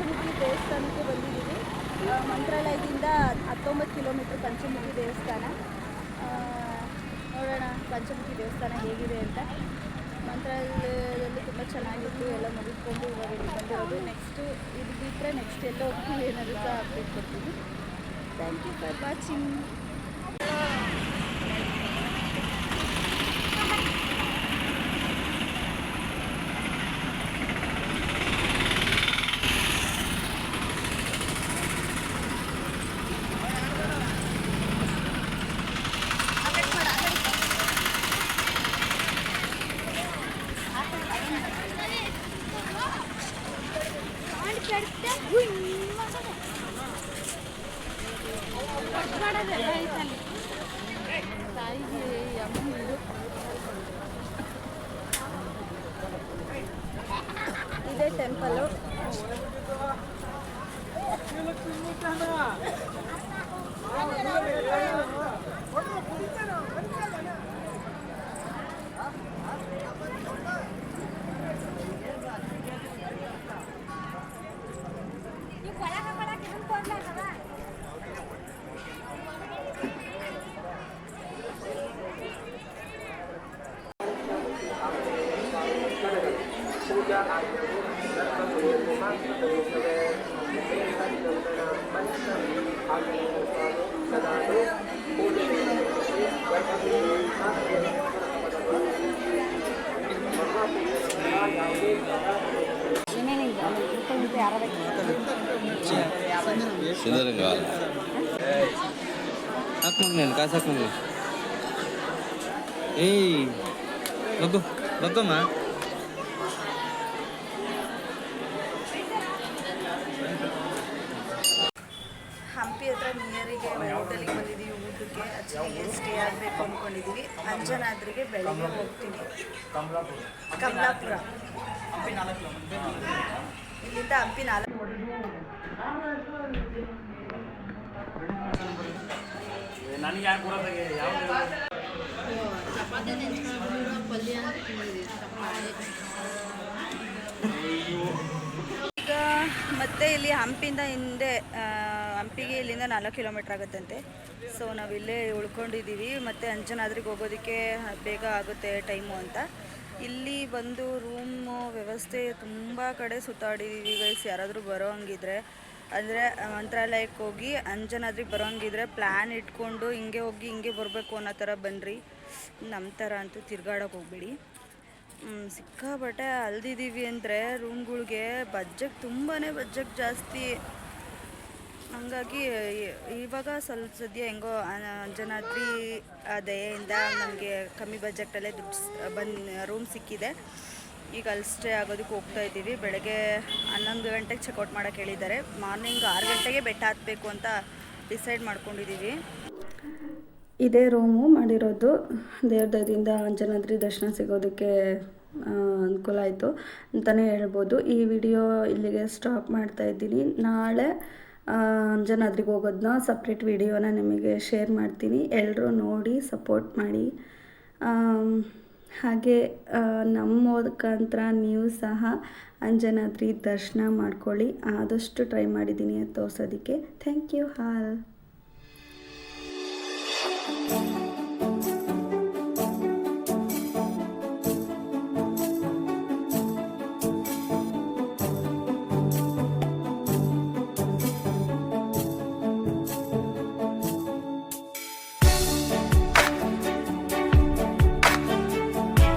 ಪಂಚಮುಖಿ ದೇವಸ್ಥಾನಕ್ಕೆ ಬಂದಿದ್ದೀವಿ. ಮಂತ್ರಾಲಯದಿಂದ 19 ಕಿಲೋಮೀಟ್ರ್ ಪಂಚಮುಖಿ ದೇವಸ್ಥಾನ. ನೋಡೋಣ ಪಂಚಮುಖಿ ದೇವಸ್ಥಾನ ಹೇಗಿದೆ ಅಂತ. ಮಂತ್ರಾಲಯದಲ್ಲಿ ತುಂಬ ಚೆನ್ನಾಗಿತ್ತು, ಎಲ್ಲ ಮುಗಿಸ್ಕೊಂಡು ಇವಾಗ ಇಲ್ಲಿ ಬಂದಿರೋದು. ನೆಕ್ಸ್ಟು ಇದು ಬಿಟ್ಟರೆ ನೆಕ್ಸ್ಟ್ ಎಲ್ಲ ಹೋಗ್ತೀವಿ ಏನಾದರೂ ಸಹ ಅಪ್ಡೇಟ್ ಕೊಡ್ತೀನಿ. Thank you for watching. ಇದೇ ಟೆಂಪಲು. నేను కాసాకు ఏయ్ లొగ్గమ్మా ಹಂಪಿ ಹತ್ರ ನಿಯರಿಗೆ ಹೋಟೆಲಿಗೆ ಬಂದಿದ್ದೀವಿ ಊಟಕ್ಕೆ. ಆ್ಯಕ್ಚುಲಿ ಸ್ಟೇ ಆಗಬೇಕು ಅಂದ್ಕೊಂಡಿದ್ದೀವಿ. ಅಂಜನಾದ್ರಿಗೆ ಬೆಳಗ್ಗೆ ಹೋಗ್ತೀನಿ. ಕಮಲಾಪುರ ಇಲ್ಲಿಂದ ಹಂಪಿ 4 ನನಗೆ ಯಾಕೆ ಕೊಡೋದಾಗೆ ಯಾವ ಈಗ ಮತ್ತೆ ಇಲ್ಲಿ ಹಂಪಿಂದ ಹಿಂದೆ ಹಂಪಿಗೆ ಇಲ್ಲಿಂದ 4 ಕಿಲೋಮೀಟ್ರ್ ಆಗುತ್ತಂತೆ. ಸೊ ನಾವಿಲ್ಲೇ ಉಳ್ಕೊಂಡಿದ್ದೀವಿ. ಮತ್ತು ಅಂಜನಾದ್ರಿಗೆ ಹೋಗೋದಕ್ಕೆ ಬೇಗ ಆಗುತ್ತೆ ಟೈಮು ಅಂತ ಇಲ್ಲಿ ಬಂದು ರೂಮು ವ್ಯವಸ್ಥೆ ತುಂಬ ಕಡೆ ಸುತ್ತಾಡಿದ್ದೀವಿ ಗೈಸ್. ಯಾರಾದರೂ ಬರೋ ಹಂಗಿದ್ರೆ ಅಂದರೆ ಮಂತ್ರಾಲಯಕ್ಕೆ ಹೋಗಿ ಅಂಜನಾದ್ರಿಗೆ ಬರೋ ಹಂಗಿದ್ರೆ ಪ್ಲ್ಯಾನ್ ಇಟ್ಕೊಂಡು ಹಿಂಗೆ ಹೋಗಿ ಹಿಂಗೆ ಬರಬೇಕು ಅನ್ನೋ ಥರ ಬನ್ನಿರಿ. ನಮ್ಮ ಥರ ಅಂತೂ ತಿರ್ಗಾಡೋಕೆ ಹೋಗ್ಬೇಡಿ. ಸಿಕ್ಕಾಬಟ್ಟೆ ಅಲ್ದಿದ್ದೀವಿ ಅಂದರೆ ರೂಮ್ಗಳಿಗೆ ಬಜೆಟ್ ತುಂಬಾ ಬಜೆಟ್ ಜಾಸ್ತಿ. ಹಾಗಾಗಿ ಇವಾಗ ಸ್ವಲ್ಪ ಸದ್ಯ ಹೆಂಗೋ ಅಂಜನಾದ್ರಿ ದಯೆಯಿಂದ ನನಗೆ ಕಮ್ಮಿ ಬಜೆಟಲ್ಲೇ ರೂಮ್ ಸಿಕ್ಕಿದೆ. ಈಗ ಅಲ್ಲಿ ಸ್ಟೇ ಆಗೋದಕ್ಕೆ ಹೋಗ್ತಾ ಇದ್ದೀವಿ. ಬೆಳಗ್ಗೆ 11 ಗಂಟೆಗೆ ಚೆಕ್ಔಟ್ ಮಾಡೋಕ್ಕೆ ಹೇಳಿದ್ದಾರೆ. ಮಾರ್ನಿಂಗ್ 6 ಗಂಟೆಗೆ ಬೆಟ್ಟ ಹತ್ತಬೇಕು ಅಂತ ಡಿಸೈಡ್ ಮಾಡ್ಕೊಂಡಿದ್ದೀವಿ. ಇದೇ ರೂಮು ಮಾಡಿರೋದು. ದೇವ್ರ ದಯದಿಂದ ಅಂಜನಾದ್ರಿ ದರ್ಶನ ಸಿಗೋದಕ್ಕೆ ಅನುಕೂಲ ಆಯಿತು ಅಂತಲೇ ಹೇಳ್ಬೋದು. ಈ ವಿಡಿಯೋ ಇಲ್ಲಿಗೆ ಸ್ಟಾಪ್ ಮಾಡ್ತಾಯಿದ್ದೀನಿ. ನಾಳೆ ಅಂಜನಾದ್ರಿಗೆ ಹೋಗೋದನ್ನ ಸಪ್ರೇಟ್ ವಿಡಿಯೋನ ನಿಮಗೆ ಶೇರ್ ಮಾಡ್ತೀನಿ. ಎಲ್ಲರೂ ನೋಡಿ ಸಪೋರ್ಟ್ ಮಾಡಿ. ಹಾಗೆ ನಮ್ಮ ಮುಖಾಂತರ ನೀವು ಸಹ ಅಂಜನಾದ್ರಿ ದರ್ಶನ ಮಾಡ್ಕೊಳ್ಳಿ. ಆದಷ್ಟು ಟ್ರೈ ಮಾಡಿದ್ದೀನಿ ಅದು ತೋರಿಸೋದಕ್ಕೆ. Thank you all.